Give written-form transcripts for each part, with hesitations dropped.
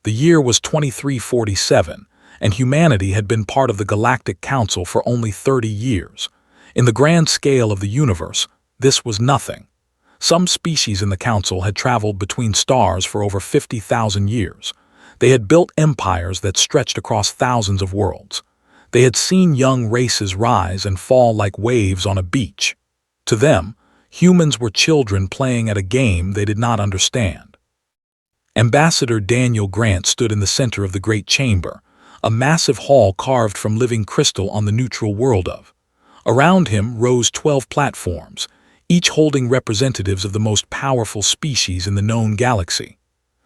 The year was 2347, and humanity had been part of the Galactic Council for only 30 years. In the grand scale of the universe, this was nothing. Some species in the Council had traveled between stars for over 50,000 years. They had built empires that stretched across thousands of worlds. They had seen young races rise and fall like waves on a beach. To them, humans were children playing at a game they did not understand. Ambassador Daniel Grant stood in the center of the Great Chamber, a massive hall carved from living crystal on the neutral world of. Around him rose 12 platforms, each holding representatives of the most powerful species in the known galaxy.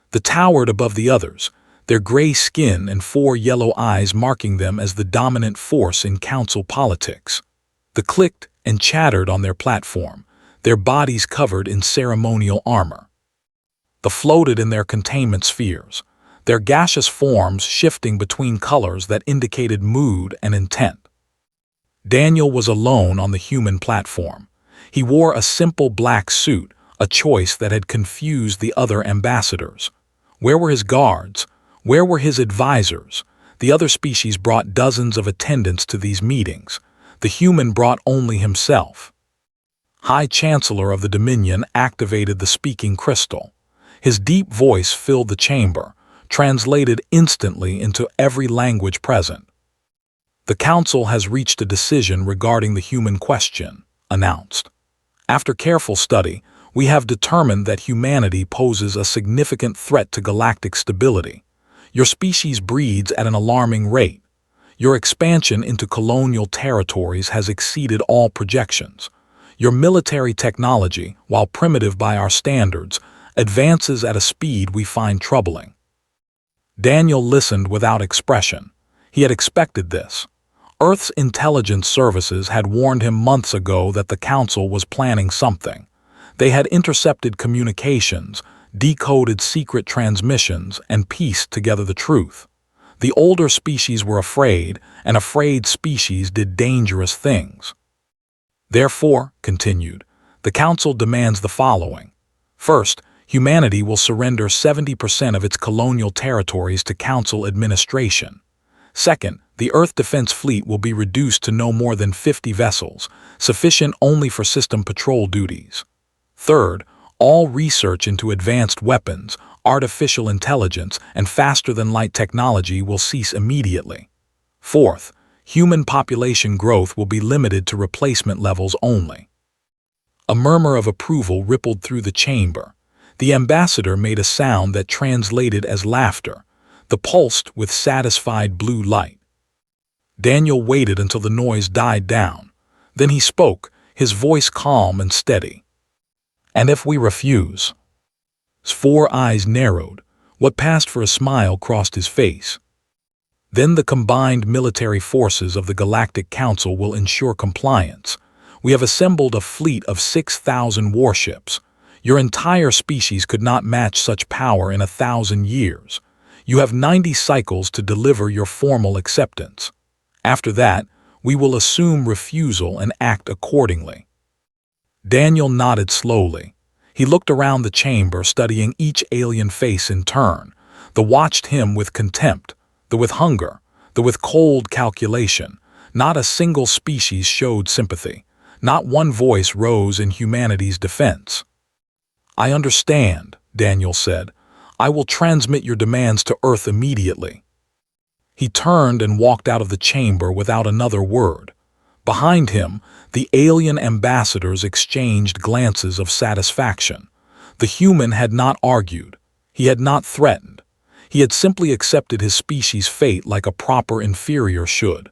They towered above the others, their gray skin and 4 yellow eyes marking them as the dominant force in council politics. They clicked and chattered on their platform, their bodies covered in ceremonial armor. They floated in their containment spheres, their gaseous forms shifting between colors that indicated mood and intent. Daniel was alone on the human platform. He wore a simple black suit, a choice that had confused the other ambassadors. Where were his guards? Where were his advisors? The other species brought dozens of attendants to these meetings. The human brought only himself. High Chancellor of the Dominion activated the speaking crystal. His deep voice filled the chamber, translated instantly into every language present. The Council has reached a decision regarding the human question, announced. After careful study, we have determined that humanity poses a significant threat to galactic stability. Your species breeds at an alarming rate. Your expansion into colonial territories has exceeded all projections. Your military technology, while primitive by our standards, advances at a speed we find troubling. Daniel listened without expression. He had expected this. Earth's intelligence services had warned him months ago that the Council was planning something. They had intercepted communications, decoded secret transmissions, and pieced together the truth. The older species were afraid, and afraid species did dangerous things. Therefore, continued, the Council demands the following. First, humanity will surrender 70% of its colonial territories to Council administration. Second, the Earth Defense Fleet will be reduced to no more than 50 vessels, sufficient only for system patrol duties. Third, all research into advanced weapons, artificial intelligence, and faster-than-light technology will cease immediately. Fourth, human population growth will be limited to replacement levels only. A murmur of approval rippled through the chamber. The ambassador made a sound that translated as laughter. The pulsed with satisfied blue light. Daniel waited until the noise died down. Then he spoke, his voice calm and steady. And if we refuse? His 4 eyes narrowed. What passed for a smile crossed his face. Then the combined military forces of the Galactic Council will ensure compliance. We have assembled a fleet of 6,000 warships. Your entire species could not match such power in 1,000 years. You have 90 cycles to deliver your formal acceptance. After that, we will assume refusal and act accordingly. Daniel nodded slowly. He looked around the chamber, studying each alien face in turn. They watched him with contempt, the with hunger, the with cold calculation. Not a single species showed sympathy. Not one voice rose in humanity's defense. I understand, Daniel said. I will transmit your demands to Earth immediately. He turned and walked out of the chamber without another word. Behind him, the alien ambassadors exchanged glances of satisfaction. The human had not argued. He had not threatened. He had simply accepted his species' fate like a proper inferior should.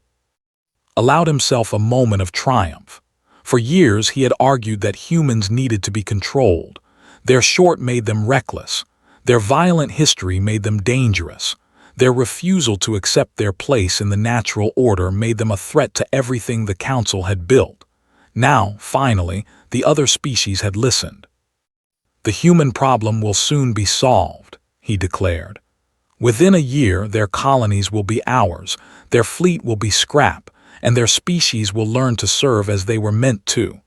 Allowed himself a moment of triumph. For years he had argued that humans needed to be controlled. Their short made them reckless. Their violent history made them dangerous. Their refusal to accept their place in the natural order made them a threat to everything the Council had built. Now, finally, the other species had listened. The human problem will soon be solved, he declared. Within a year, their colonies will be ours, their fleet will be scrap, and their species will learn to serve as they were meant to.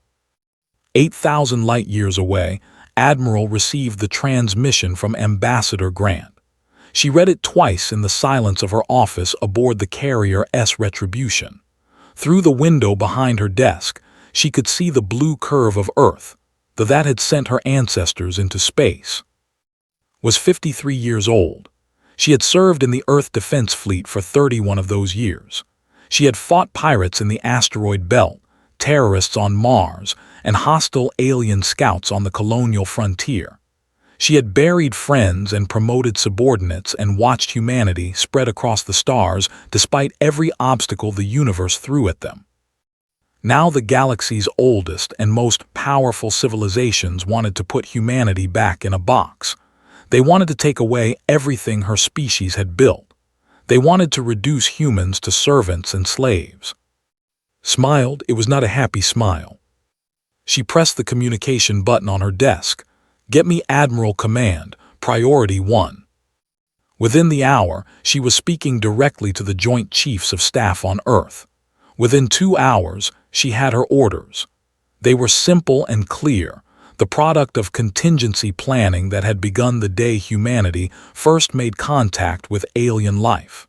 8,000 light-years away, Admiral received the transmission from Ambassador Grant. She read it twice in the silence of her office aboard the carrier S Retribution. Through the window behind her desk, she could see the blue curve of Earth, though that had sent her ancestors into space. Was 53 years old. She had served in the Earth Defense Fleet for 31 of those years. She had fought pirates in the asteroid belt, terrorists on Mars, and hostile alien scouts on the colonial frontier. She had buried friends and promoted subordinates and watched humanity spread across the stars despite every obstacle the universe threw at them. Now the galaxy's oldest and most powerful civilizations wanted to put humanity back in a box. They wanted to take away everything her species had built. They wanted to reduce humans to servants and slaves. Smiled, it was not a happy smile. She pressed the communication button on her desk. Get me Admiral Command, Priority 1. Within the hour, she was speaking directly to the Joint Chiefs of Staff on Earth. Within 2 hours, she had her orders. They were simple and clear, the product of contingency planning that had begun the day humanity first made contact with alien life.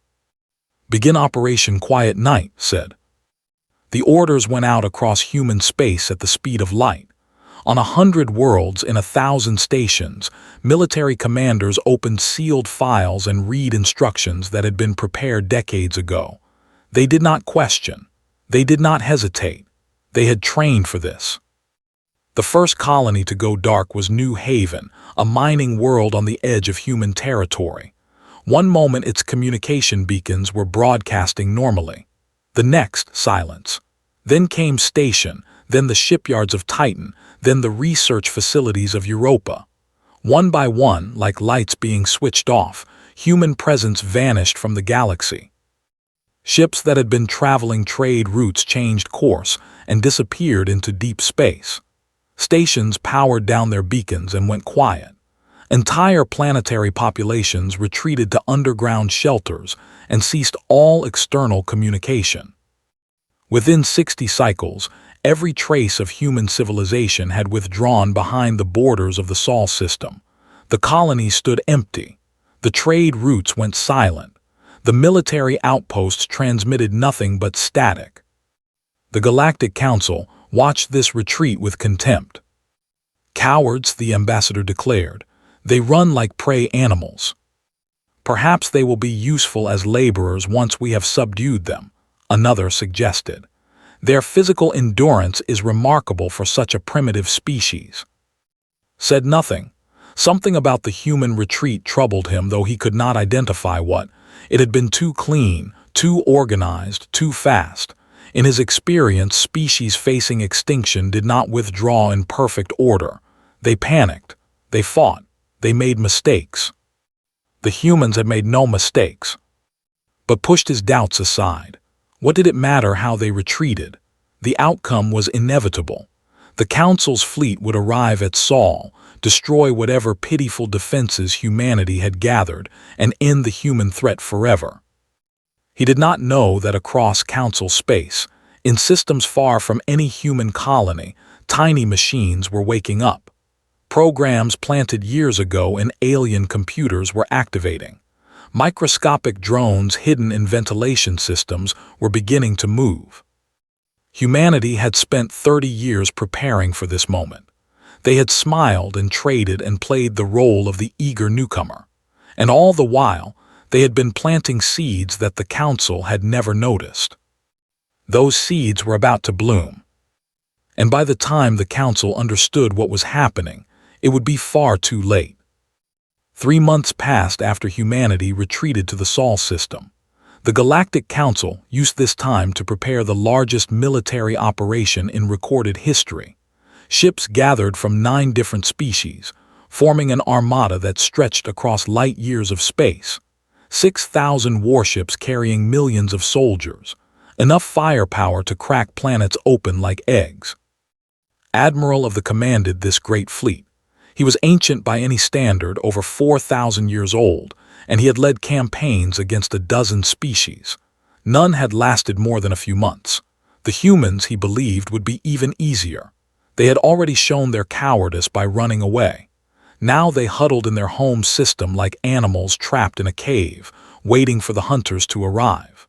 Begin Operation Quiet Night, said. The orders went out across human space at the speed of light. On 100 worlds in 1,000 stations, military commanders opened sealed files and read instructions that had been prepared decades ago. They did not question. They did not hesitate. They had trained for this. The first colony to go dark was New Haven, a mining world on the edge of human territory. One moment its communication beacons were broadcasting normally. The next, silence. Then came Station, then the shipyards of Titan, then the research facilities of Europa. One by one, like lights being switched off, human presence vanished from the galaxy. Ships that had been traveling trade routes changed course and disappeared into deep space. Stations powered down their beacons and went quiet. Entire planetary populations retreated to underground shelters and ceased all external communication. Within 60 cycles, every trace of human civilization had withdrawn behind the borders of the Sol system. The colonies stood empty. The trade routes went silent. The military outposts transmitted nothing but static. The Galactic Council watched this retreat with contempt. Cowards, the ambassador declared. They run like prey animals. Perhaps they will be useful as laborers once we have subdued them, another suggested. Their physical endurance is remarkable for such a primitive species. Said nothing. Something about the human retreat troubled him, though he could not identify what. It had been too clean, too organized, too fast. In his experience, species facing extinction did not withdraw in perfect order. They panicked. They fought. They made mistakes. The humans had made no mistakes, but pushed his doubts aside. What did it matter how they retreated? The outcome was inevitable. The Council's fleet would arrive at Sol, destroy whatever pitiful defenses humanity had gathered, and end the human threat forever. He did not know that across Council space, in systems far from any human colony, tiny machines were waking up. Programs planted years ago in alien computers were activating. Microscopic drones hidden in ventilation systems were beginning to move. Humanity had spent 30 years preparing for this moment. They had smiled and traded and played the role of the eager newcomer. And all the while, they had been planting seeds that the Council had never noticed. Those seeds were about to bloom. And by the time the Council understood what was happening, it would be far too late. 3 months passed after humanity retreated to the Sol system. The Galactic Council used this time to prepare the largest military operation in recorded history. Ships gathered from 9 different species, forming an armada that stretched across light years of space. 6,000 warships carrying millions of soldiers, enough firepower to crack planets open like eggs. Admiral of the commanded this great fleet. He was ancient by any standard, over 4,000 years old, and he had led campaigns against a dozen species. None had lasted more than a few months. The humans, he believed, would be even easier. They had already shown their cowardice by running away. Now they huddled in their home system like animals trapped in a cave, waiting for the hunters to arrive.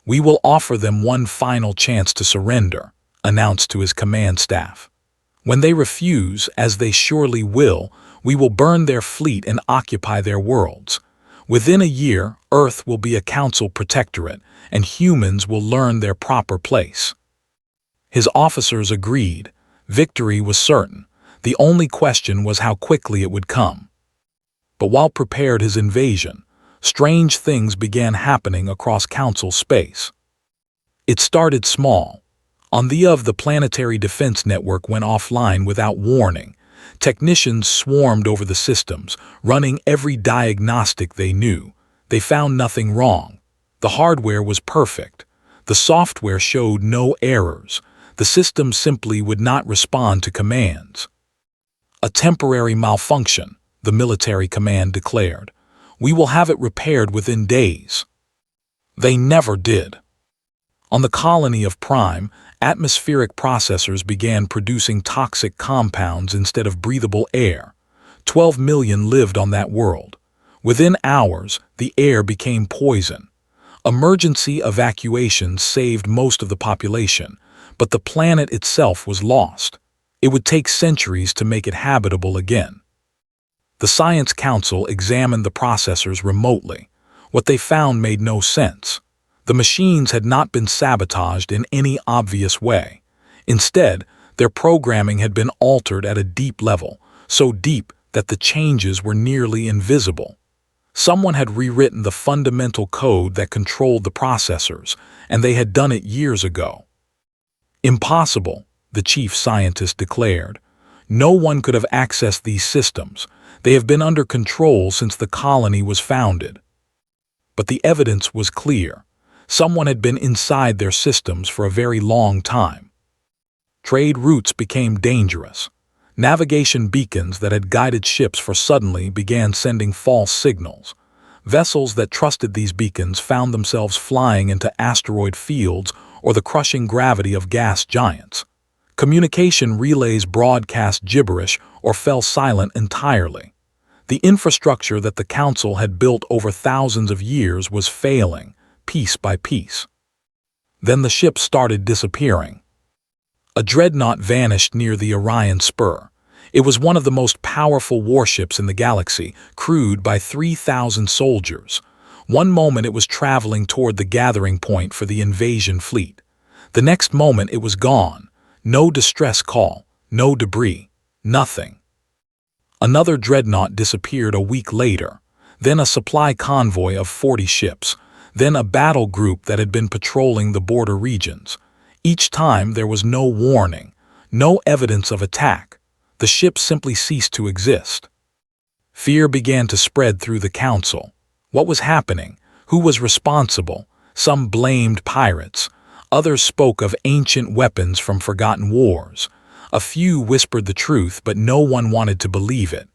"We will offer them one final chance to surrender," announced to his command staff. "When they refuse, as they surely will, we will burn their fleet and occupy their worlds. Within a year, Earth will be a council protectorate, and humans will learn their proper place." His officers agreed. Victory was certain. The only question was how quickly it would come. But while prepared his invasion, strange things began happening across council space. It started small. On the planetary defense network went offline without warning. Technicians swarmed over the systems, running every diagnostic they knew. They found nothing wrong. The hardware was perfect. The software showed no errors. The system simply would not respond to commands. "A temporary malfunction," the military command declared. "We will have it repaired within days." They never did. On the colony of Prime, atmospheric processors began producing toxic compounds instead of breathable air. 12 million lived on that world. Within hours, the air became poison. Emergency evacuations saved most of the population, but the planet itself was lost. It would take centuries to make it habitable again. The Science Council examined the processors remotely. What they found made no sense. The machines had not been sabotaged in any obvious way. Instead, their programming had been altered at a deep level, so deep that the changes were nearly invisible. Someone had rewritten the fundamental code that controlled the processors, and they had done it years ago. "Impossible," the chief scientist declared. "No one could have accessed these systems. They have been under control since the colony was founded." But the evidence was clear. Someone had been inside their systems for a very long time. Trade routes became dangerous. Navigation beacons that had guided ships for suddenly began sending false signals. Vessels that trusted these beacons found themselves flying into asteroid fields or the crushing gravity of gas giants. Communication relays broadcast gibberish or fell silent entirely. The infrastructure that the Council had built over thousands of years was failing, piece by piece. Then the ships started disappearing. A dreadnought vanished near the Orion Spur. It was one of the most powerful warships in the galaxy, crewed by 3,000 soldiers. One moment it was traveling toward the gathering point for the invasion fleet. The next moment it was gone. No distress call, no debris, nothing. Another dreadnought disappeared a week later. Then a supply convoy of 40 ships. Then a battle group that had been patrolling the border regions. Each time there was no warning, no evidence of attack. The ships simply ceased to exist. Fear began to spread through the Council. What was happening? Who was responsible? Some blamed pirates. Others spoke of ancient weapons from forgotten wars. A few whispered the truth, but no one wanted to believe it.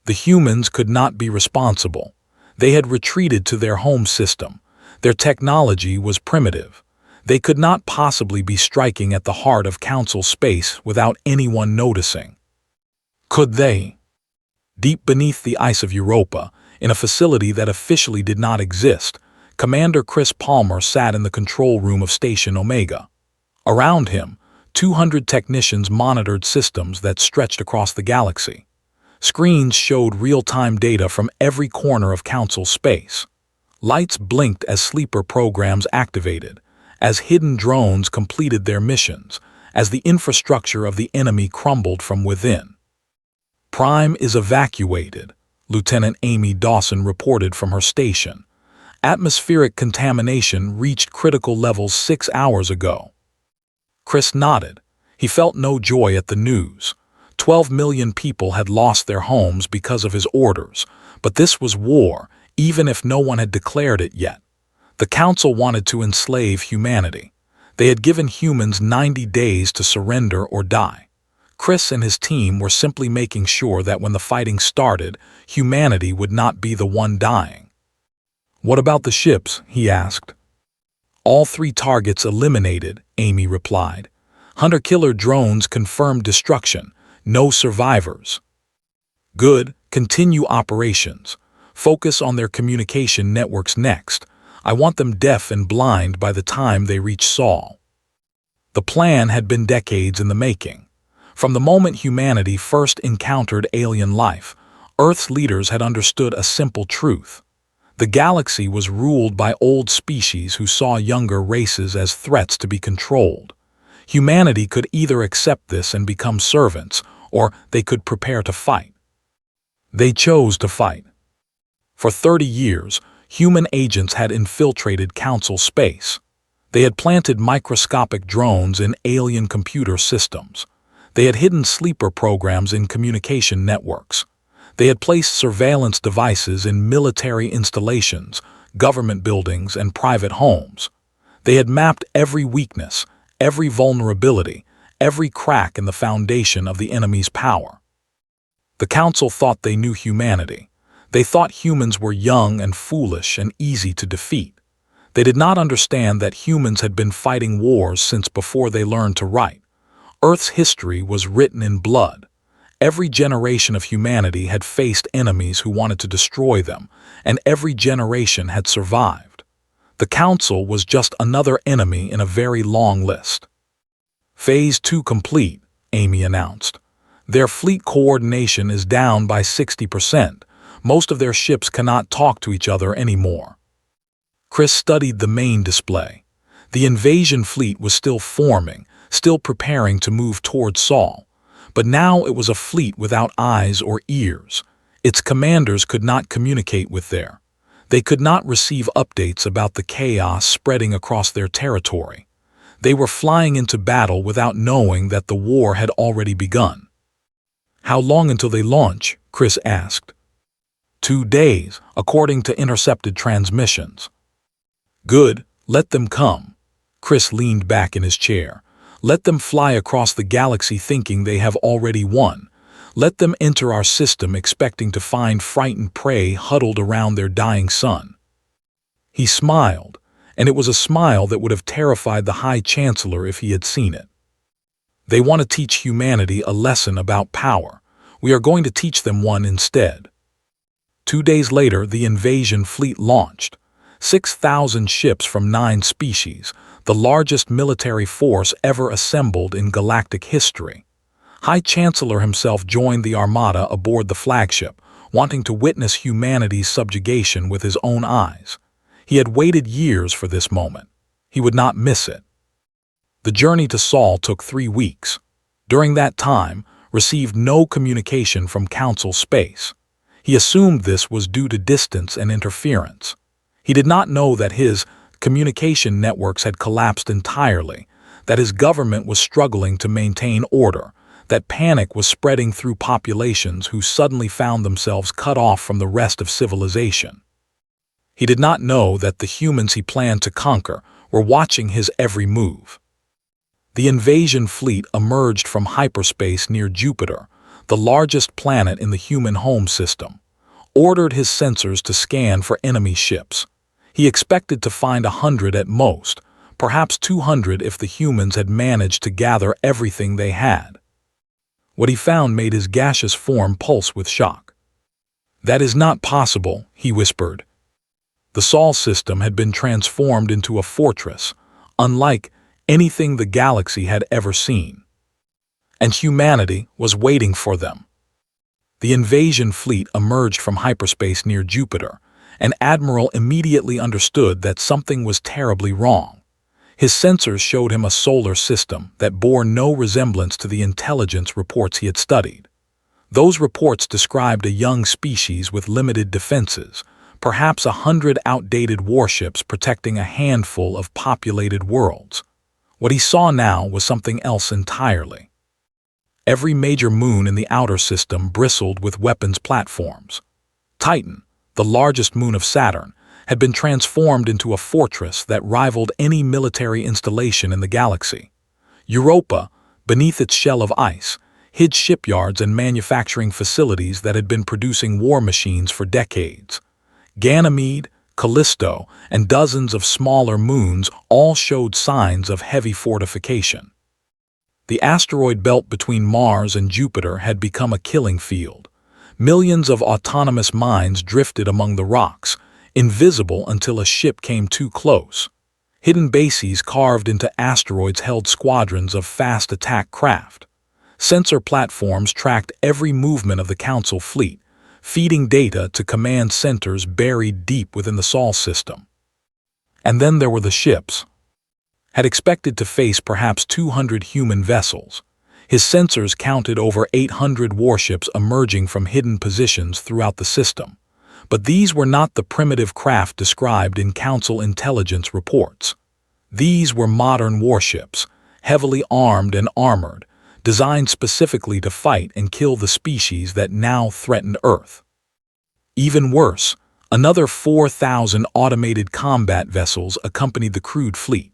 The humans could not be responsible. They had retreated to their home system. Their technology was primitive. They could not possibly be striking at the heart of Council space without anyone noticing. Could they? Deep beneath the ice of Europa, in a facility that officially did not exist, Commander Chris Palmer sat in the control room of Station Omega. Around him, 200 technicians monitored systems that stretched across the galaxy. Screens showed real-time data from every corner of Council space. Lights blinked as sleeper programs activated, as hidden drones completed their missions, as the infrastructure of the enemy crumbled from within. "Prime is evacuated," Lieutenant Amy Dawson reported from her station. "Atmospheric contamination reached critical levels 6 hours ago." Chris nodded. He felt no joy at the news. 12 million people had lost their homes because of his orders, but this was war, even if no one had declared it yet. The Council wanted to enslave humanity. They had given humans 90 days to surrender or die. Chris and his team were simply making sure that when the fighting started, humanity would not be the one dying. "What about the ships?" he asked. "All 3 targets eliminated," Amy replied. "Hunter-killer drones confirmed destruction. No survivors." Good, continue operations. Focus on their communication networks next. I want them deaf and blind by the time they reach Sol. The plan had been decades in the making. From the moment humanity first encountered alien life, Earth's leaders had understood a simple truth. The galaxy was ruled by old species who saw younger races as threats to be controlled. Humanity could either accept this and become servants, or they could prepare to fight. They chose to fight. For 30 years, human agents had infiltrated Council space. They had planted microscopic drones in alien computer systems. They had hidden sleeper programs in communication networks. They had placed surveillance devices in military installations, government buildings, and private homes. They had mapped every weakness, every vulnerability, every crack in the foundation of the enemy's power. The Council thought they knew humanity. They thought humans were young and foolish and easy to defeat. They did not understand that humans had been fighting wars since before they learned to write. Earth's history was written in blood. Every generation of humanity had faced enemies who wanted to destroy them, and every generation had survived. The Council was just another enemy in a very long list. Phase 2 complete, Amy announced. Their fleet coordination is down by 60%. Most of their ships cannot talk to each other anymore. Chris studied the main display. The invasion fleet was still forming, still preparing to move toward Sol. But now it was a fleet without eyes or ears. Its commanders could not communicate with their. They could not receive updates about the chaos spreading across their territory. They were flying into battle without knowing that the war had already begun. How long until they launch? Chris asked. 2 days, according to intercepted transmissions. Good, let them come. Chris leaned back in his chair. Let them fly across the galaxy thinking they have already won. Let them enter our system expecting to find frightened prey huddled around their dying sun. He smiled, and it was a smile that would have terrified the High Chancellor if he had seen it. They want to teach humanity a lesson about power. We are going to teach them one instead. 2 days later, the invasion fleet launched. 6,000 ships from 9 species, the largest military force ever assembled in galactic history. High Chancellor himself joined the armada aboard the flagship, wanting to witness humanity's subjugation with his own eyes. He had waited years for this moment. He would not miss it. The journey to Sol took 3 weeks. During that time, received no communication from Council space. He assumed this was due to distance and interference. He did not know that his communication networks had collapsed entirely, that his government was struggling to maintain order, that panic was spreading through populations who suddenly found themselves cut off from the rest of civilization. He did not know that the humans he planned to conquer were watching his every move. The invasion fleet emerged from hyperspace near Jupiter, the largest planet in the human home system, ordered his sensors to scan for enemy ships. He expected to find 100 at most, perhaps 200 if the humans had managed to gather everything they had. What he found made his gaseous form pulse with shock. "That is not possible," he whispered. The Sol system had been transformed into a fortress, unlike anything the galaxy had ever seen. And humanity was waiting for them. The invasion fleet emerged from hyperspace near Jupiter, and Admiral immediately understood that something was terribly wrong. His sensors showed him a solar system that bore no resemblance to the intelligence reports he had studied. Those reports described a young species with limited defenses, perhaps 100 outdated warships protecting a handful of populated worlds. What he saw now was something else entirely. Every major moon in the outer system bristled with weapons platforms. Titan, the largest moon of Saturn, had been transformed into a fortress that rivaled any military installation in the galaxy. Europa, beneath its shell of ice, hid shipyards and manufacturing facilities that had been producing war machines for decades. Ganymede, Callisto, and dozens of smaller moons all showed signs of heavy fortification. The asteroid belt between Mars and Jupiter had become a killing field. Millions of autonomous mines drifted among the rocks, invisible until a ship came too close. Hidden bases carved into asteroids held squadrons of fast attack craft. Sensor platforms tracked every movement of the Council fleet, feeding data to command centers buried deep within the Sol system. And then there were the ships. Had expected to face perhaps 200 human vessels. His sensors counted over 800 warships emerging from hidden positions throughout the system. But these were not the primitive craft described in Council intelligence reports. These were modern warships, heavily armed and armored, designed specifically to fight and kill the species that now threatened Earth. Even worse, another 4,000 automated combat vessels accompanied the crewed fleet.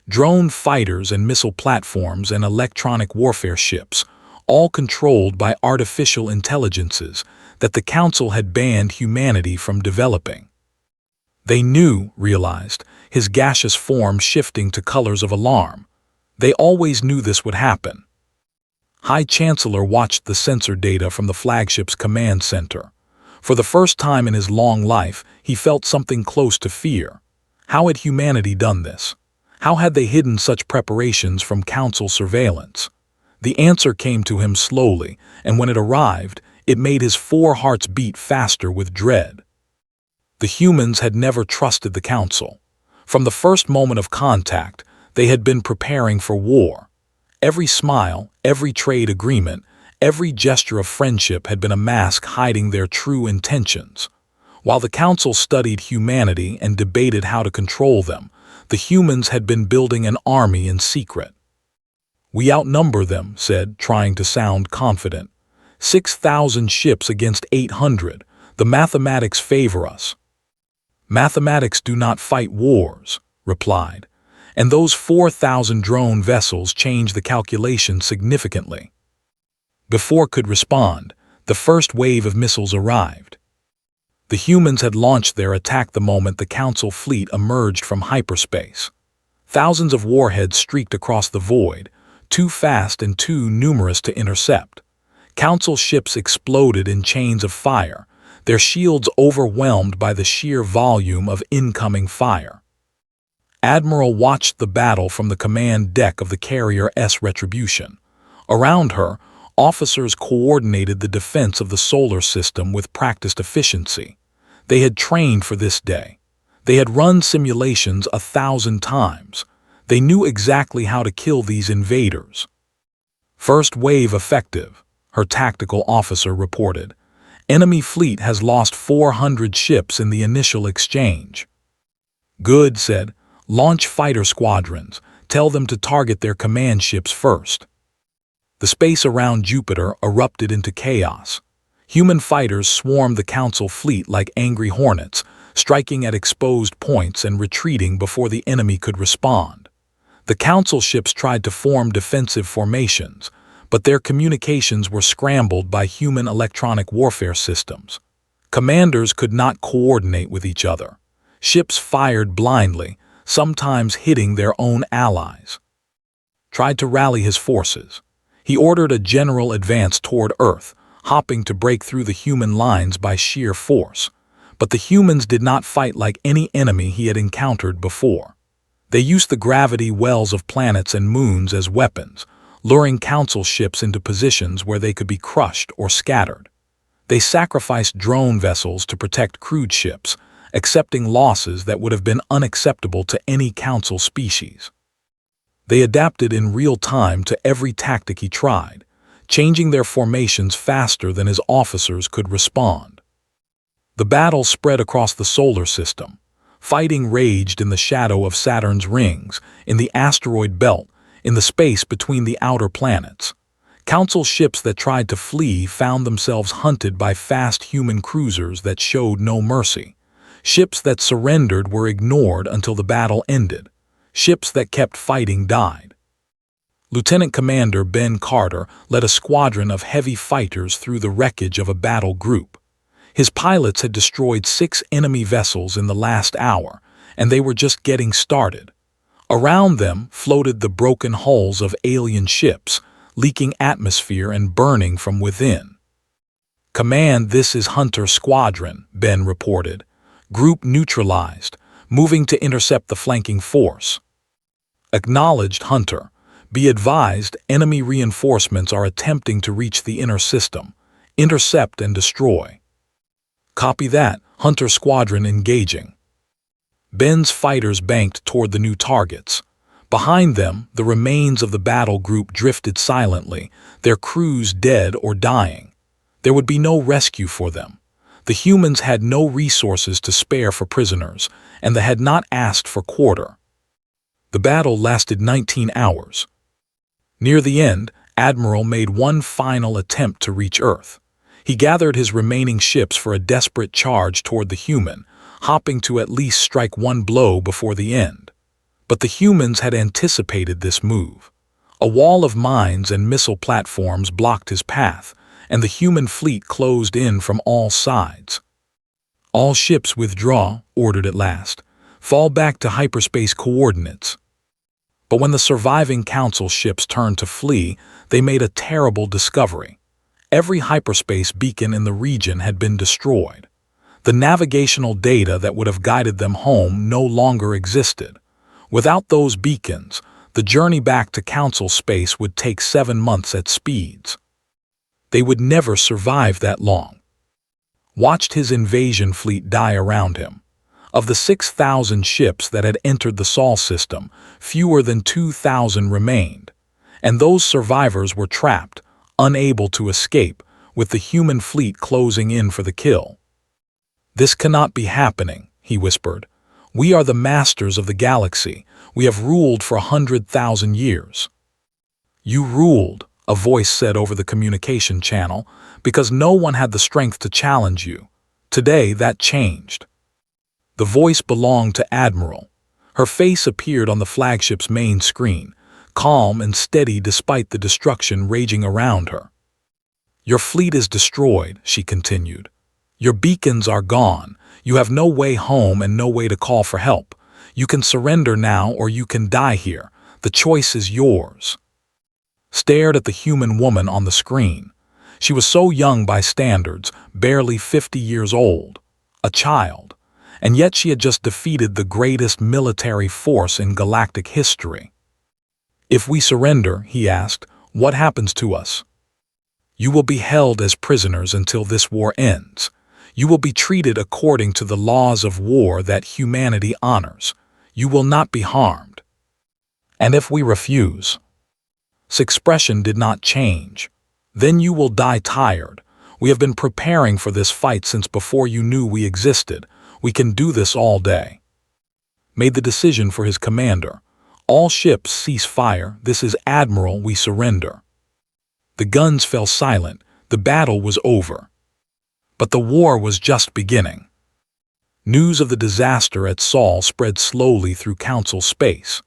Drone fighters and missile platforms and electronic warfare ships, all controlled by artificial intelligences that the Council had banned humanity from developing. They realized, his gaseous form shifting to colors of alarm. They always knew this would happen. High Chancellor watched the sensor data from the flagship's command center. For the first time in his long life, he felt something close to fear. How had humanity done this? How had they hidden such preparations from Council surveillance? The answer came to him slowly, and when it arrived, it made his 4 hearts beat faster with dread. The humans had never trusted the Council. From the first moment of contact, they had been preparing for war. Every smile, every trade agreement, every gesture of friendship had been a mask hiding their true intentions. While the Council studied humanity and debated how to control them, the humans had been building an army in secret. "We outnumber them," said, trying to sound confident. 6,000 ships against 800. The mathematics favor us. "Mathematics do not fight wars," replied. And those 4,000 drone vessels changed the calculation significantly. Before could respond, the first wave of missiles arrived. The humans had launched their attack the moment the Council fleet emerged from hyperspace. Thousands of warheads streaked across the void, too fast and too numerous to intercept. Council ships exploded in chains of fire, their shields overwhelmed by the sheer volume of incoming fire. Admiral watched the battle from the command deck of the carrier S Retribution. Around her, officers coordinated the defense of the solar system with practiced efficiency. They had trained for this day. They had run simulations 1,000 times. They knew exactly how to kill these invaders. "First wave effective," her tactical officer reported. "Enemy fleet has lost 400 ships in the initial exchange." "Good," said. "Launch fighter squadrons. Tell them to target their command ships first." The space around Jupiter erupted into chaos. Human fighters swarmed the Council fleet like angry hornets, striking at exposed points and retreating before the enemy could respond. The Council ships tried to form defensive formations, but their communications were scrambled by human electronic warfare systems. Commanders could not coordinate with each other. Ships fired blindly, sometimes hitting their own allies. Tried to rally his forces. He ordered a general advance toward Earth, hopping to break through the human lines by sheer force. But the humans did not fight like any enemy he had encountered before. They used the gravity wells of planets and moons as weapons, luring Council ships into positions where they could be crushed or scattered. They sacrificed drone vessels to protect crewed ships, accepting losses that would have been unacceptable to any Council species. They adapted in real time to every tactic he tried, changing their formations faster than his officers could respond. The battle spread across the solar system. Fighting raged in the shadow of Saturn's rings, in the asteroid belt, in the space between the outer planets. Council ships that tried to flee found themselves hunted by fast human cruisers that showed no mercy. Ships that surrendered were ignored until the battle ended. Ships that kept fighting died. Lieutenant Commander Ben Carter led a squadron of heavy fighters through the wreckage of a battle group. His pilots had destroyed 6 enemy vessels in the last hour, and they were just getting started. Around them floated the broken hulls of alien ships, leaking atmosphere and burning from within. "Command, this is Hunter Squadron," Ben reported. "Group neutralized, moving to intercept the flanking force." "Acknowledged, Hunter. Be advised, enemy reinforcements are attempting to reach the inner system. Intercept and destroy." "Copy that, Hunter Squadron engaging." Ben's fighters banked toward the new targets. Behind them, the remains of the battle group drifted silently, their crews dead or dying. There would be no rescue for them. The humans had no resources to spare for prisoners, and they had not asked for quarter. The battle lasted 19 hours. Near the end, Admiral made one final attempt to reach Earth. He gathered his remaining ships for a desperate charge toward the human, hoping to at least strike one blow before the end. But the humans had anticipated this move. A wall of mines and missile platforms blocked his path, and the human fleet closed in from all sides. "All ships withdraw," ordered at last. "Fall back to hyperspace coordinates." But when the surviving Council ships turned to flee, they made a terrible discovery. Every hyperspace beacon in the region had been destroyed. The navigational data that would have guided them home no longer existed. Without those beacons, the journey back to Council space would take 7 months at speeds. They would never survive that long. Watched his invasion fleet die around him. Of the 6,000 ships that had entered the Sol system, fewer than 2,000 remained, and those survivors were trapped, unable to escape, with the human fleet closing in for the kill. "This cannot be happening," he whispered. "We are the masters of the galaxy. We have ruled for 100,000 years." "You ruled," a voice said over the communication channel, "because no one had the strength to challenge you. Today that changed." The voice belonged to Admiral. Her face appeared on the flagship's main screen, calm and steady despite the destruction raging around her. "Your fleet is destroyed," she continued. "Your beacons are gone. You have no way home and no way to call for help. You can surrender now or you can die here. The choice is yours." Stared at the human woman on the screen. She was so young by standards, barely 50 years old. A child. And yet she had just defeated the greatest military force in galactic history. "If we surrender," he asked, "what happens to us?" "You will be held as prisoners until this war ends. You will be treated according to the laws of war that humanity honors. You will not be harmed." "And if we refuse?" His expression did not change. "Then you will die tired. We have been preparing for this fight since before you knew we existed. We can do this all day." Made the decision for his commander. "All ships cease fire. This is Admiral, we surrender." The guns fell silent. The battle was over. But the war was just beginning. News of the disaster at Sol spread slowly through Council space.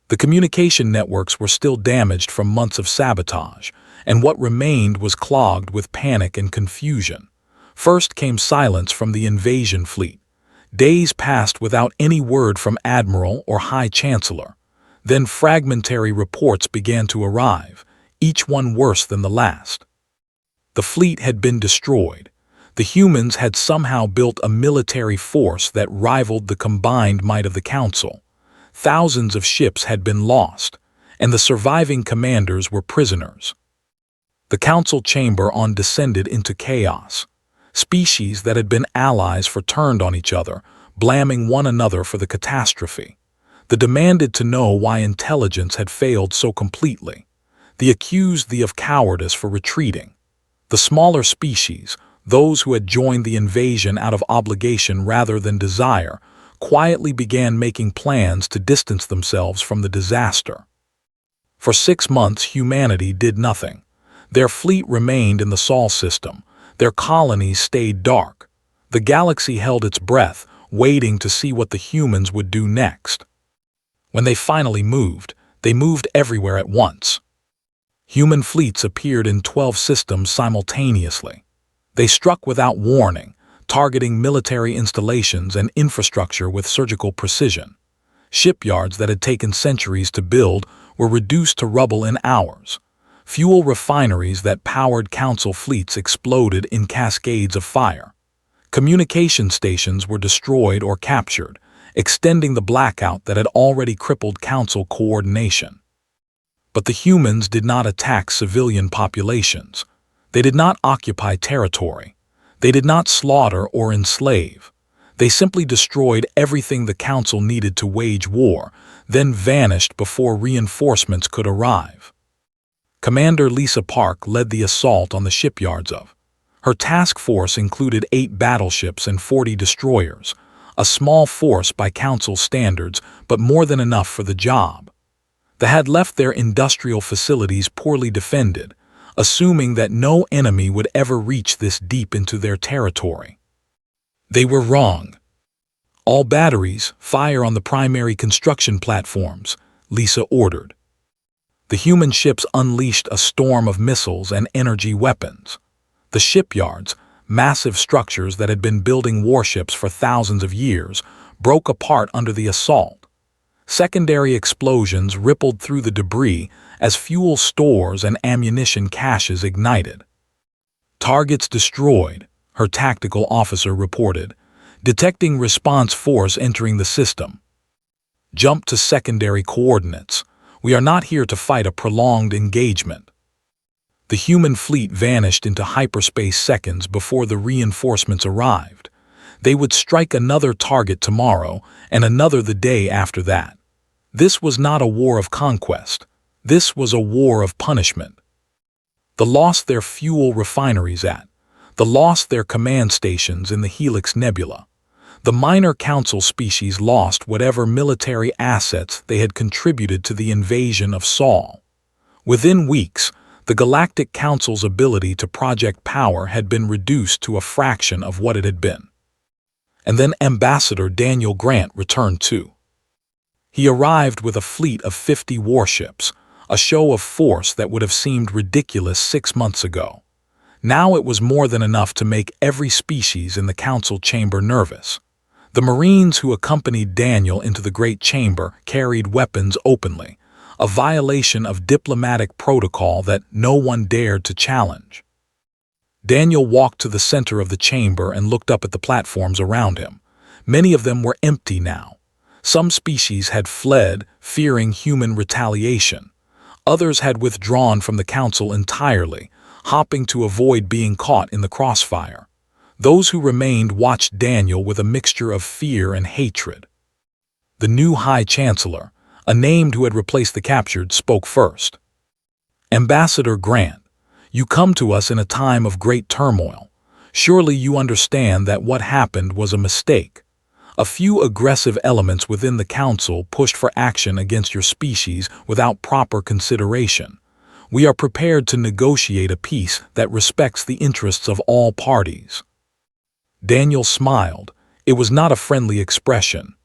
The communication networks were still damaged from months of sabotage, and what remained was clogged with panic and confusion. First came silence from the invasion fleet. Days passed without any word from Admiral or High Chancellor. Then fragmentary reports began to arrive, each one worse than the last. The fleet had been destroyed. The humans had somehow built a military force that rivaled the combined might of the Council. Thousands of ships had been lost, and the surviving commanders were prisoners. The Council chamber descended into chaos. Species that had been allies turned on each other, blaming one another for the catastrophe. They demanded to know why intelligence had failed so completely. They accused them of cowardice for retreating. The smaller species, those who had joined the invasion out of obligation rather than desire, quietly began making plans to distance themselves from the disaster. For 6 months, humanity did nothing. Their fleet remained in the Sol system. Their colonies stayed dark. The galaxy held its breath, waiting to see what the humans would do next. When they finally moved, they moved everywhere at once. Human fleets appeared in 12 systems simultaneously. They struck without warning, targeting military installations and infrastructure with surgical precision. Shipyards that had taken centuries to build were reduced to rubble in hours. Fuel refineries that powered Council fleets exploded in cascades of fire. Communication stations were destroyed or captured, extending the blackout that had already crippled Council coordination. But the humans did not attack civilian populations. They did not occupy territory. They did not slaughter or enslave. They simply destroyed everything the Council needed to wage war, then vanished before reinforcements could arrive. Commander Lisa Park led the assault on the shipyards of. Her task force included 8 battleships and 40 destroyers, a small force by Council standards, but more than enough for the job. They had left their industrial facilities poorly defended, assuming that no enemy would ever reach this deep into their territory. They were wrong. All batteries, fire on the primary construction platforms, Lisa ordered. The human ships unleashed a storm of missiles and energy weapons. The shipyards, massive structures that had been building warships for thousands of years, broke apart under the assault. Secondary explosions rippled through the debris as fuel stores and ammunition caches ignited. Targets destroyed, her tactical officer reported, detecting response force entering the system. Jump to secondary coordinates. We are not here to fight a prolonged engagement. The human fleet vanished into hyperspace seconds before the reinforcements arrived. They would strike another target tomorrow and another the day after that. This was not a war of conquest. This was a war of punishment. They lost their fuel refineries at. They lost their command stations in the Helix Nebula. The minor Council species lost whatever military assets they had contributed to the invasion of Sol. Within weeks, the Galactic Council's ability to project power had been reduced to a fraction of what it had been. And then Ambassador Daniel Grant returned too. He arrived with a fleet of 50 warships, a show of force that would have seemed ridiculous 6 months ago. Now it was more than enough to make every species in the Council chamber nervous. The Marines who accompanied Daniel into the Great Chamber carried weapons openly, a violation of diplomatic protocol that no one dared to challenge. Daniel walked to the center of the chamber and looked up at the platforms around him. Many of them were empty now. Some species had fled, fearing human retaliation. Others had withdrawn from the Council entirely, hopping to avoid being caught in the crossfire. Those who remained watched Daniel with a mixture of fear and hatred. The new High Chancellor, a named who had replaced the captured, spoke first. Ambassador Grant, you come to us in a time of great turmoil. Surely you understand that what happened was a mistake. A few aggressive elements within the Council pushed for action against your species without proper consideration. We are prepared to negotiate a peace that respects the interests of all parties. Daniel smiled. It was not a friendly expression.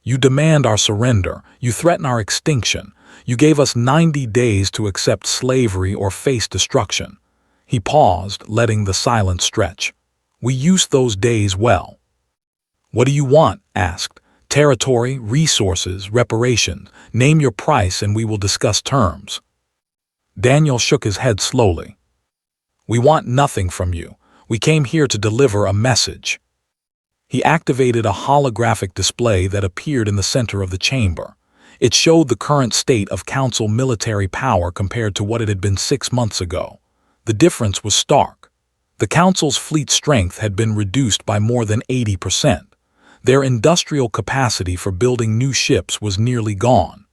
You demand our surrender. You threaten our extinction. You gave us 90 days to accept slavery or face destruction. He paused, letting the silence stretch. We used those days well. What do you want? Asked. Territory, resources, reparations. Name your price and we will discuss terms. Daniel shook his head slowly. We want nothing from you. We came here to deliver a message. He activated a holographic display that appeared in the center of the chamber. It showed the current state of Council military power compared to what it had been 6 months ago. The difference was stark. The Council's fleet strength had been reduced by more than 80%. Their industrial capacity for building new ships was nearly gone.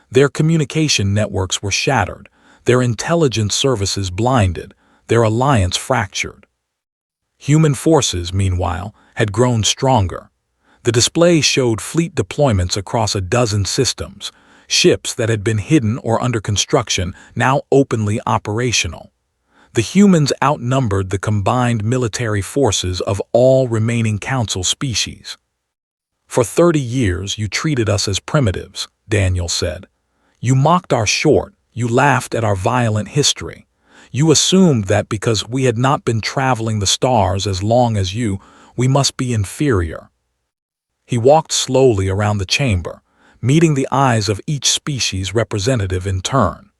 Their communication networks were shattered, their intelligence services blinded, their alliance fractured. Human forces, meanwhile, had grown stronger. The display showed fleet deployments across a dozen systems, ships that had been hidden or under construction now openly operational. The humans outnumbered the combined military forces of all remaining Council species. For 30 years you treated us as primitives, Daniel said. You mocked our short, you laughed at our violent history. You assumed that because we had not been traveling the stars as long as you, we must be inferior. He walked slowly around the chamber, meeting the eyes of each species representative in turn.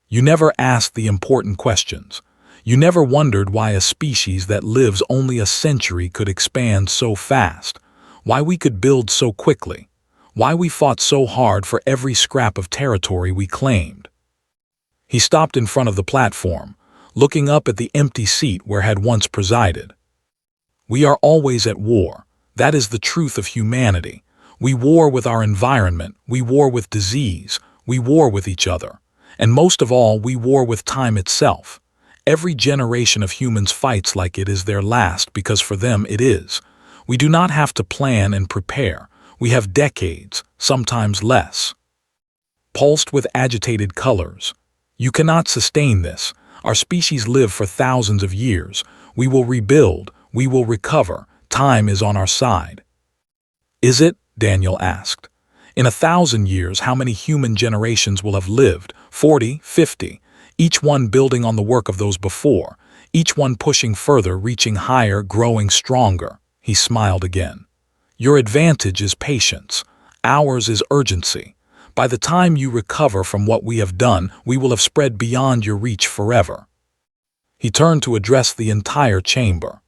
You never asked the important questions. You never wondered why a species that lives only a century could expand so fast, why we could build so quickly, why we fought so hard for every scrap of territory we claimed. He stopped in front of the platform, looking up at the empty seat where had once presided. We are always at war. That is the truth of humanity. We war with our environment, we war with disease, we war with each other. And most of all, we war with time itself. Every generation of humans fights like it is their last because for them it is. We do not have to plan and prepare. We have decades, sometimes less. Pulsed with agitated colors. You cannot sustain this. Our species live for thousands of years. We will rebuild. We will recover. Time is on our side. Is it? Daniel asked. In 1,000 years, how many human generations will have lived? 40, 50. Each one building on the work of those before. Each one pushing further, reaching higher, growing stronger. He smiled again. Your advantage is patience. Ours is urgency. By the time you recover from what we have done, we will have spread beyond your reach forever. He turned to address the entire chamber.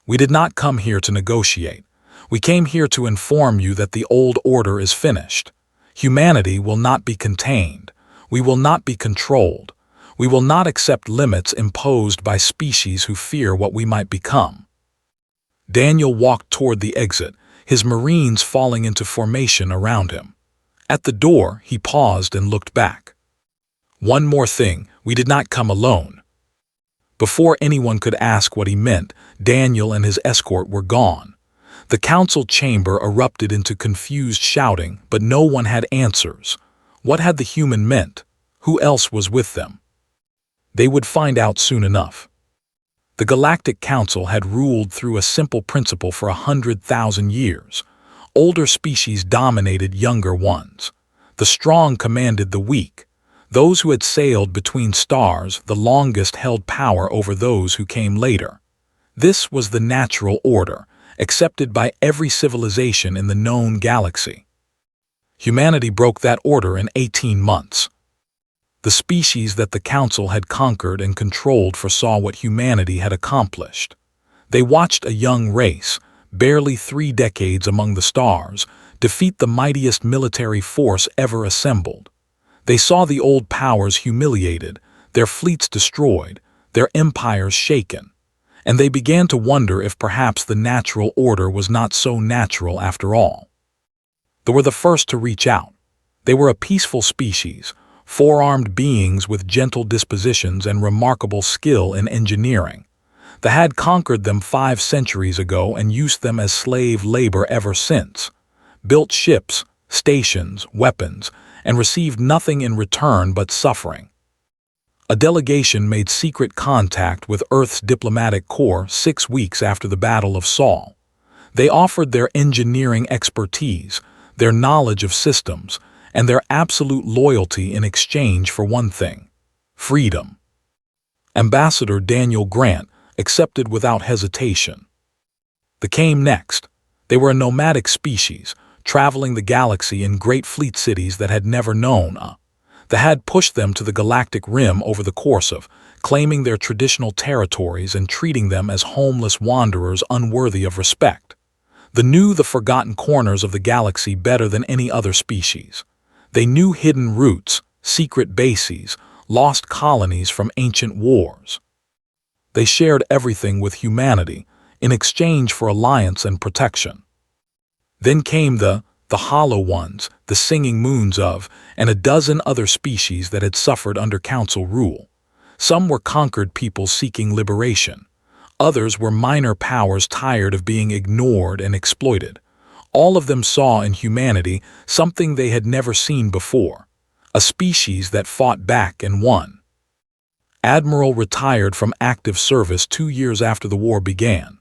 We did not come here to negotiate. We came here to inform you that the old order is finished. Humanity will not be contained. We will not be controlled. We will not accept limits imposed by species who fear what we might become. Daniel walked toward the exit, his Marines falling into formation around him. At the door, he paused and looked back. One more thing, we did not come alone. Before anyone could ask what he meant, Daniel and his escort were gone. The council chamber erupted into confused shouting, but no one had answers. What had the human meant? Who else was with them? They would find out soon enough. The Galactic Council had ruled through a simple principle for 100,000 years. Older species dominated younger ones. The strong commanded the weak. Those who had sailed between stars the longest held power over those who came later. This was the natural order, accepted by every civilization in the known galaxy. Humanity broke that order in 18 months. The species that the Council had conquered and controlled foresaw what humanity had accomplished. They watched a young race, barely 3 decades among the stars, defeat the mightiest military force ever assembled. They saw the old powers humiliated, their fleets destroyed, their empires shaken. And they began to wonder if perhaps the natural order was not so natural after all. They were the first to reach out. They were a peaceful species, 4-armed beings with gentle dispositions and remarkable skill in engineering. They had conquered them 5 centuries ago and used them as slave labor ever since. Built ships, stations, weapons, and received nothing in return but suffering. A delegation made secret contact with Earth's diplomatic corps 6 weeks after the Battle of Saul. They offered their engineering expertise, their knowledge of systems, and their absolute loyalty in exchange for one thing: freedom. Ambassador Daniel Grant accepted without hesitation. They came next. They were a nomadic species, traveling the galaxy in great fleet cities that had never known. They had pushed them to the galactic rim over the course of, claiming their traditional territories and treating them as homeless wanderers unworthy of respect. They knew the forgotten corners of the galaxy better than any other species. They knew hidden routes, secret bases, lost colonies from ancient wars. They shared everything with humanity in exchange for alliance and protection. Then came the Hollow Ones, the Singing Moons of, and a dozen other species that had suffered under Council rule. Some were conquered peoples seeking liberation. Others were minor powers tired of being ignored and exploited. All of them saw in humanity something they had never seen before, a species that fought back and won. Admiral retired from active service 2 years after the war began.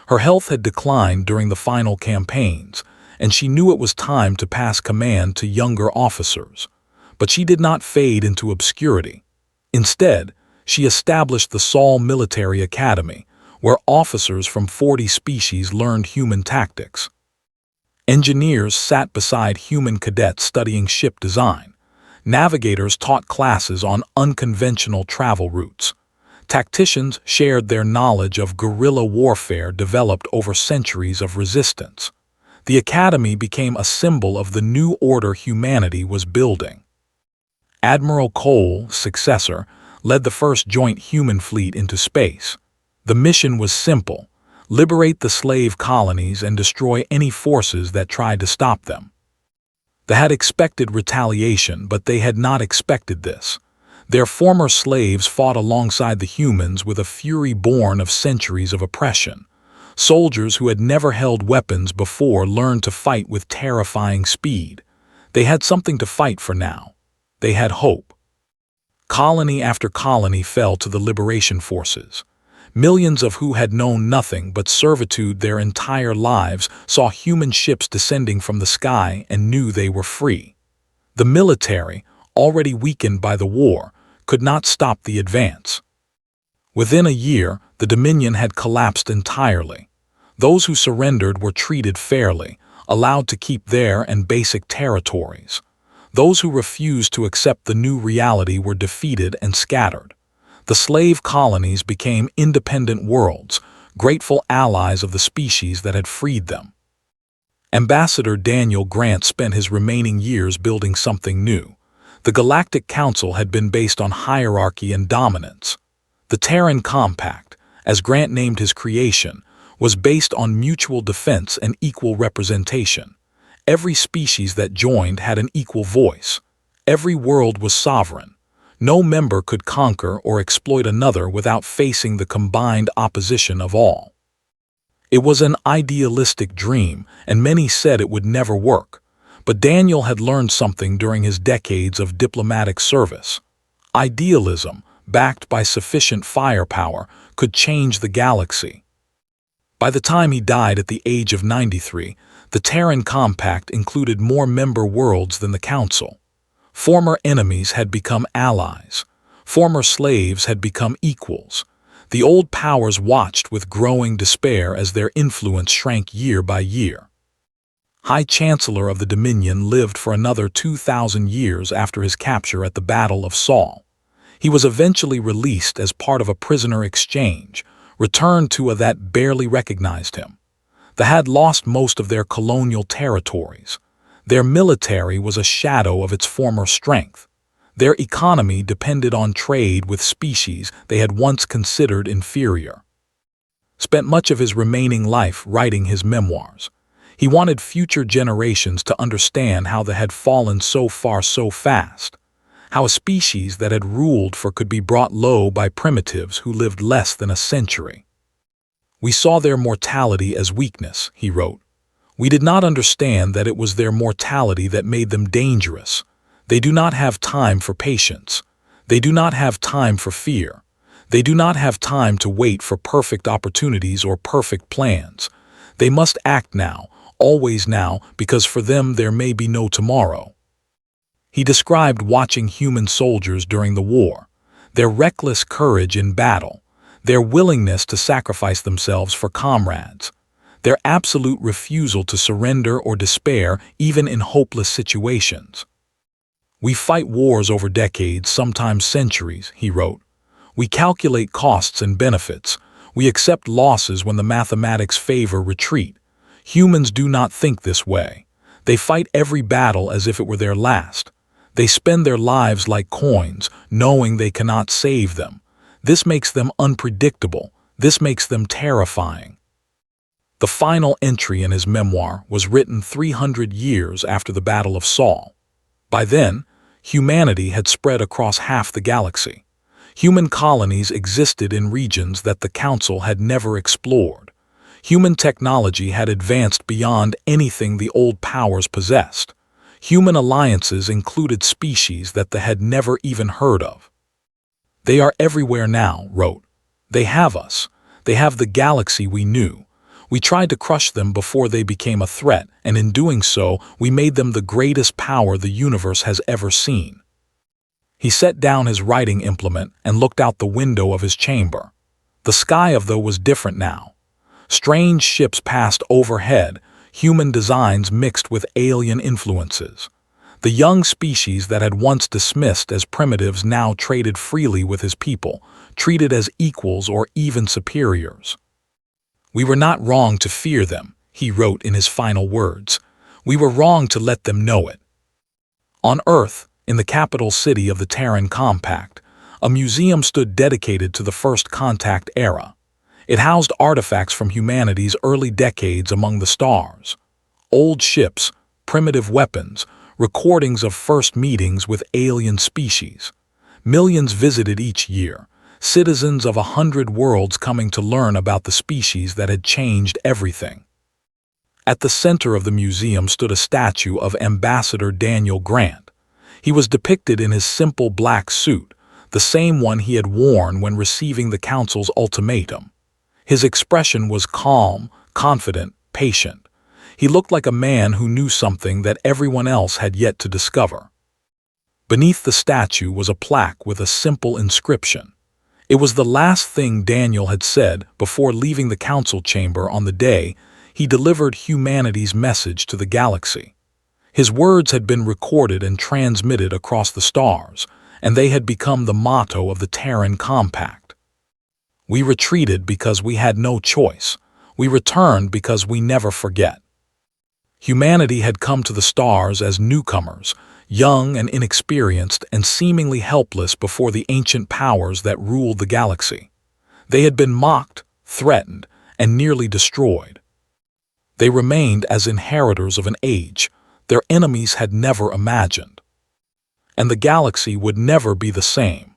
Her health had declined during the final campaigns, and she knew it was time to pass command to younger officers. But she did not fade into obscurity. Instead, she established the Saul Military Academy, where officers from 40 species learned human tactics. Engineers sat beside human cadets studying ship design. Navigators taught classes on unconventional travel routes. Tacticians shared their knowledge of guerrilla warfare developed over centuries of resistance. The Academy became a symbol of the new order humanity was building. Admiral Cole's successor led the first joint human fleet into space. The mission was simple: liberate the slave colonies and destroy any forces that tried to stop them. They had expected retaliation, but they had not expected this. Their former slaves fought alongside the humans with a fury born of centuries of oppression. Soldiers who had never held weapons before learned to fight with terrifying speed. They had something to fight for now. They had hope. Colony after colony fell to the liberation forces. Millions of who had known nothing but servitude their entire lives saw human ships descending from the sky and knew they were free. The military, already weakened by the war, could not stop the advance. Within a year, the Dominion had collapsed entirely. Those who surrendered were treated fairly, allowed to keep their and basic territories. Those who refused to accept the new reality were defeated and scattered. The slave colonies became independent worlds, grateful allies of the species that had freed them. Ambassador Daniel Grant spent his remaining years building something new. The Galactic Council had been based on hierarchy and dominance. The Terran Compact, as Grant named his creation, was based on mutual defense and equal representation. Every species that joined had an equal voice. Every world was sovereign. No member could conquer or exploit another without facing the combined opposition of all. It was an idealistic dream, and many said it would never work. But Daniel had learned something during his decades of diplomatic service. Idealism, backed by sufficient firepower, could change the galaxy. By the time he died at the age of 93, the Terran Compact included more member worlds than the Council. Former enemies had become allies. Former slaves had become equals. The old powers watched with growing despair as their influence shrank year by year. High Chancellor of the Dominion lived for another 2,000 years after his capture at the Battle of Saul. He was eventually released as part of a prisoner exchange, returned to a that barely recognized him. They had lost most of their colonial territories. Their military was a shadow of its former strength. Their economy depended on trade with species they had once considered inferior. Spent much of his remaining life writing his memoirs. He wanted future generations to understand how they had fallen so far so fast, how a species that had ruled for could be brought low by primitives who lived less than a century. We saw their mortality as weakness, he wrote. We did not understand that it was their mortality that made them dangerous. They do not have time for patience. They do not have time for fear. They do not have time to wait for perfect opportunities or perfect plans. They must act now, always now, because for them there may be no tomorrow. He described watching human soldiers during the war, their reckless courage in battle, their willingness to sacrifice themselves for comrades, their absolute refusal to surrender or despair even in hopeless situations. We fight wars over decades, sometimes centuries, he wrote. We calculate costs and benefits. We accept losses when the mathematics favor retreat. Humans do not think this way. They fight every battle as if it were their last. They spend their lives like coins, knowing they cannot save them. This makes them unpredictable. This makes them terrifying. The final entry in his memoir was written 300 years after the Battle of Saul. By then, humanity had spread across half the galaxy. Human colonies existed in regions that the Council had never explored. Human technology had advanced beyond anything the old powers possessed. Human alliances included species that they had never even heard of. They are everywhere now, wrote. They have us. They have the galaxy we knew. We tried to crush them before they became a threat, and in doing so, we made them the greatest power the universe has ever seen. He set down his writing implement and looked out the window of his chamber. The sky of though was different now. Strange ships passed overhead, human designs mixed with alien influences. The young species that had once dismissed as primitives now traded freely with his people, treated as equals or even superiors. "We were not wrong to fear them," he wrote in his final words. "We were wrong to let them know it." On Earth, in the capital city of the Terran Compact, a museum stood dedicated to the First Contact era. It housed artifacts from humanity's early decades among the stars. Old ships, primitive weapons, recordings of first meetings with alien species. Millions visited each year, citizens of 100 worlds coming to learn about the species that had changed everything. At the center of the museum stood a statue of Ambassador Daniel Grant. He was depicted in his simple black suit, the same one he had worn when receiving the Council's ultimatum. His expression was calm, confident, patient. He looked like a man who knew something that everyone else had yet to discover. Beneath the statue was a plaque with a simple inscription. It was the last thing Daniel had said before leaving the council chamber on the day he delivered humanity's message to the galaxy. His words had been recorded and transmitted across the stars, and they had become the motto of the Terran Compact. "We retreated because we had no choice. We returned because we never forget." Humanity had come to the stars as newcomers, young and inexperienced and seemingly helpless before the ancient powers that ruled the galaxy. They had been mocked, threatened, and nearly destroyed. They remained as inheritors of an age their enemies had never imagined. And the galaxy would never be the same.